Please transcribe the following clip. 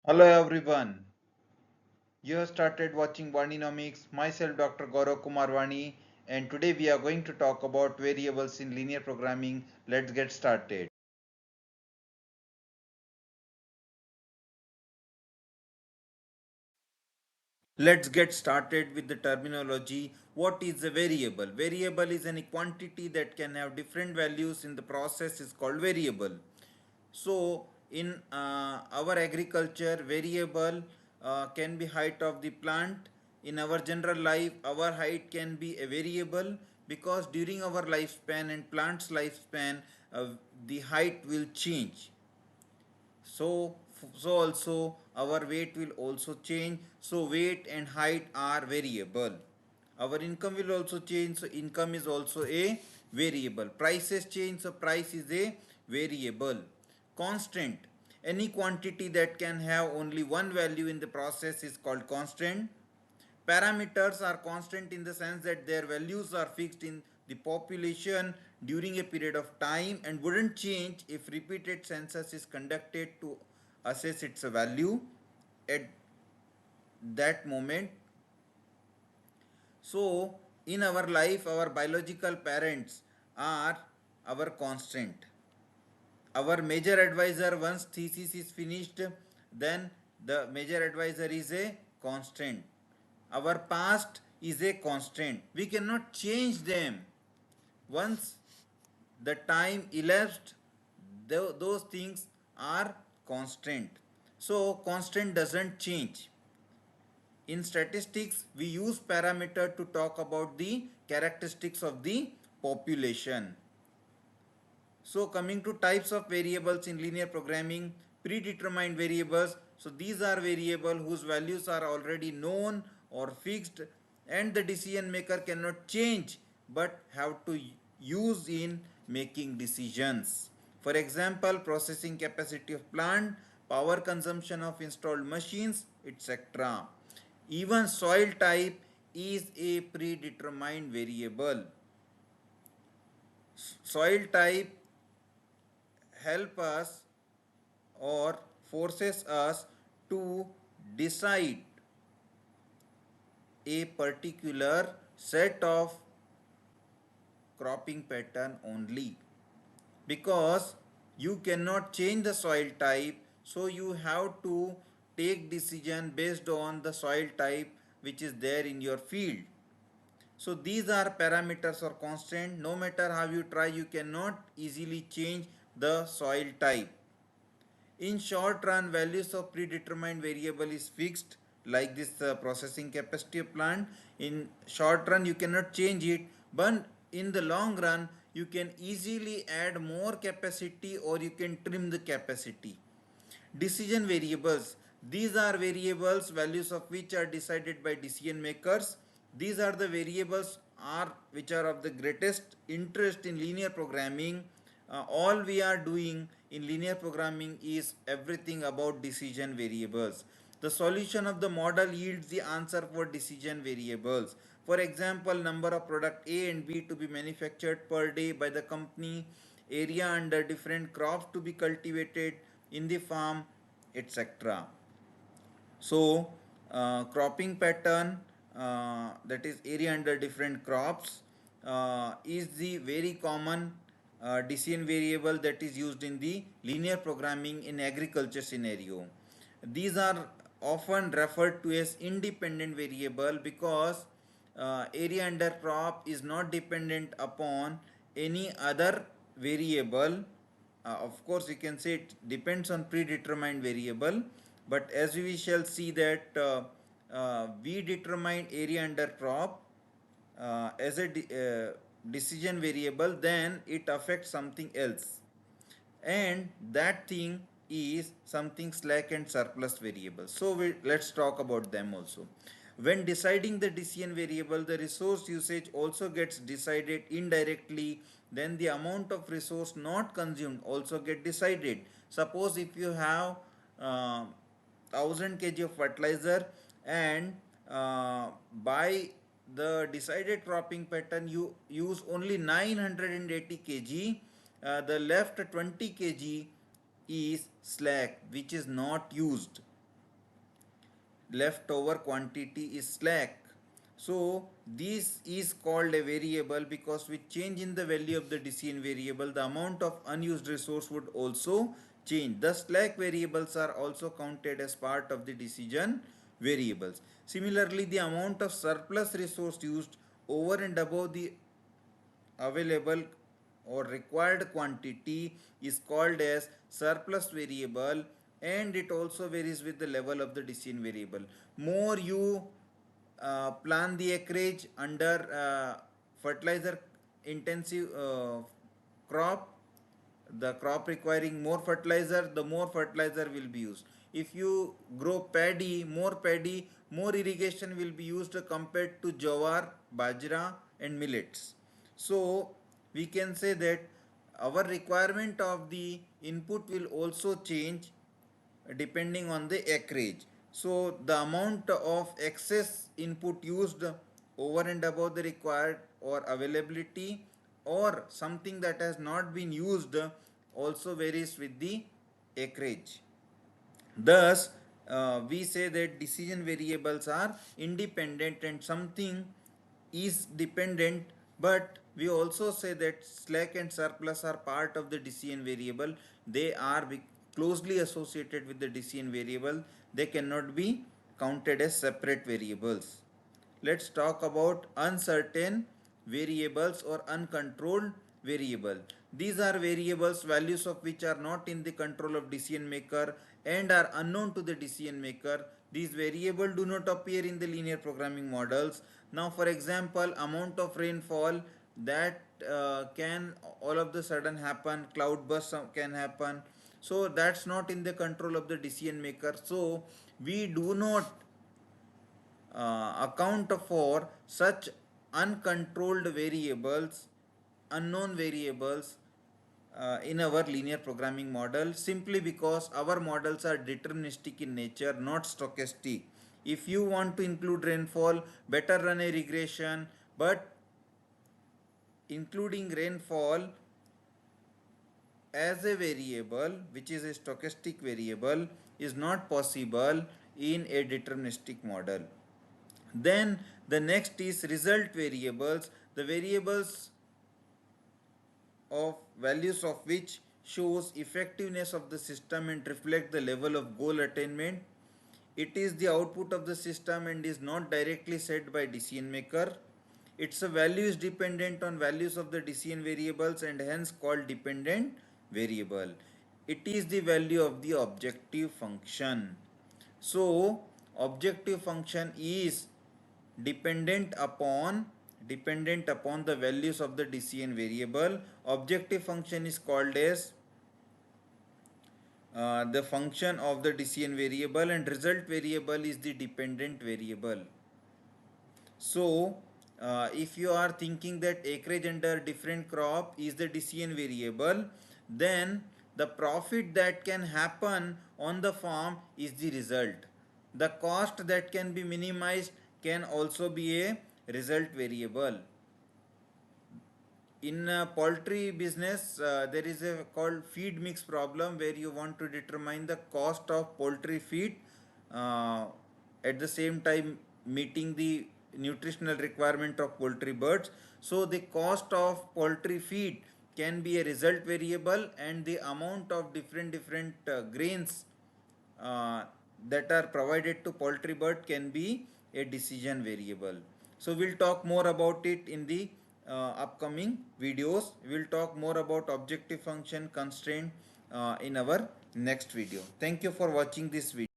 Hello everyone. You have started watching Vaниnomics. Myself Dr. Gaurav Kumar Vani, and today we are going to talk about variables in linear programming. Let's get started. Let's get started with the terminology. What is a variable? Variable is any quantity that can have different values in the process is called variable. So in our agriculture, variable can be height of the plant. In our general life, our height can be a variable because during our lifespan and plant's lifespan, the height will change. So also our weight will also change. So weight and height are variable. Our income will also change, so income is also a variable. Prices change, so price is a variable. Constant, any quantity that can have only one value in the process is called constant. Parameters are constant in the sense that their values are fixed in the population during a period of time and wouldn't change if repeated census is conducted to assess its value at that moment. So, in our life, our biological parents are our constant. Our major advisor, once thesis is finished, then the major advisor is a constant. Our past is a constant. We cannot change them. Once the time elapsed, those things are constant. So constant doesn't change. In statistics, we use parameter to talk about the characteristics of the population. So coming to types of variables in linear programming, predetermined variables. So these are variables whose values are already known or fixed and the decision maker cannot change but have to use in making decisions. For example, processing capacity of plant, power consumption of installed machines, etc. Even soil type is a predetermined variable. Soil type help us or forces us to decide a particular set of cropping pattern only, because you cannot change the soil type, so you have to take decision based on the soil type which is there in your field. So these are parameters or constant. No matter how you try, you cannot easily change the soil type. In short run, values of predetermined variable is fixed, like this processing capacity of plant. In short run, you cannot change it, but in the long run, you can easily add more capacity or you can trim the capacity. Decision variables. These are variables values of which are decided by decision makers. These are the variables are which are of the greatest interest in linear programming. All we are doing in linear programming is everything about decision variables. The solution of the model yields the answer for decision variables. For example, number of product A and B to be manufactured per day by the company, area under different crops to be cultivated in the farm, etc. So, cropping pattern, that is area under different crops, is the very common decision variable that is used in the linear programming in agriculture scenario. These are often referred to as independent variable because area under crop is not dependent upon any other variable. Of course, you can say it depends on predetermined variable, but as we shall see that we determine area under crop as a decision variable, then it affects something else, and that thing is something slack and surplus variable. So let's talk about them also. When deciding the decision variable, the resource usage also gets decided indirectly. Then the amount of resource not consumed also get decided. Suppose if you have 1000 kg of fertilizer and by the decided cropping pattern you use only 980 kg, the left 20 kg is slack which is not used. leftover quantity is slack. So this is called a variable because with change in the value of the decision variable, the amount of unused resource would also change. The slack variables are also counted as part of the decision variables. Similarly, the amount of surplus resource used over and above the available or required quantity is called as surplus variable, and it also varies with the level of the decision variable. More you plan the acreage under fertilizer intensive crop, the crop requiring more fertilizer, the more fertilizer will be used. If you grow paddy, more irrigation will be used compared to jowar, bajra and millets. So we can say that our requirement of the input will also change depending on the acreage. So the amount of excess input used over and above the required or availability or something that has not been used also varies with the acreage. Thus, we say that decision variables are independent and something is dependent, but we also say that slack and surplus are part of the decision variable. They are closely associated with the decision variable. They cannot be counted as separate variables. Let's talk about uncertain variables or uncontrolled variable. These are variables values of which are not in the control of decision maker and are unknown to the decision maker. These variables do not appear in the linear programming models. Now for example, amount of rainfall that can all of the sudden happen, cloud burst can happen. So that's not in the control of the decision maker. So we do not account for such uncontrolled variables, unknown variables in our linear programming model, simply because our models are deterministic in nature, not stochastic. If you want to include rainfall, better run a regression, but including rainfall as a variable, which is a stochastic variable, is not possible in a deterministic model. Then the next is result variables, the variables of values of which shows effectiveness of the system and reflect the level of goal attainment. It is the output of the system and is not directly set by decision maker. Its value is dependent on values of the decision variables and hence called dependent variable. It is the value of the objective function. So objective function is dependent upon the values of the decision variable. Objective function is called as the function of the decision variable, and result variable is the dependent variable. So if you are thinking that acreage under different crop is the decision variable, then the profit that can happen on the farm is the result. The cost that can be minimized can also be a result variable. In poultry business, there is a called feed mix problem where you want to determine the cost of poultry feed, uh, at the same time meeting the nutritional requirement of poultry birds. So the cost of poultry feed can be a result variable, and the amount of different grains uh, that are provided to poultry bird can be a decision variable. So we'll talk more about it in the upcoming videos. We'll talk more about objective function constraint in our next video. Thank you for watching this video.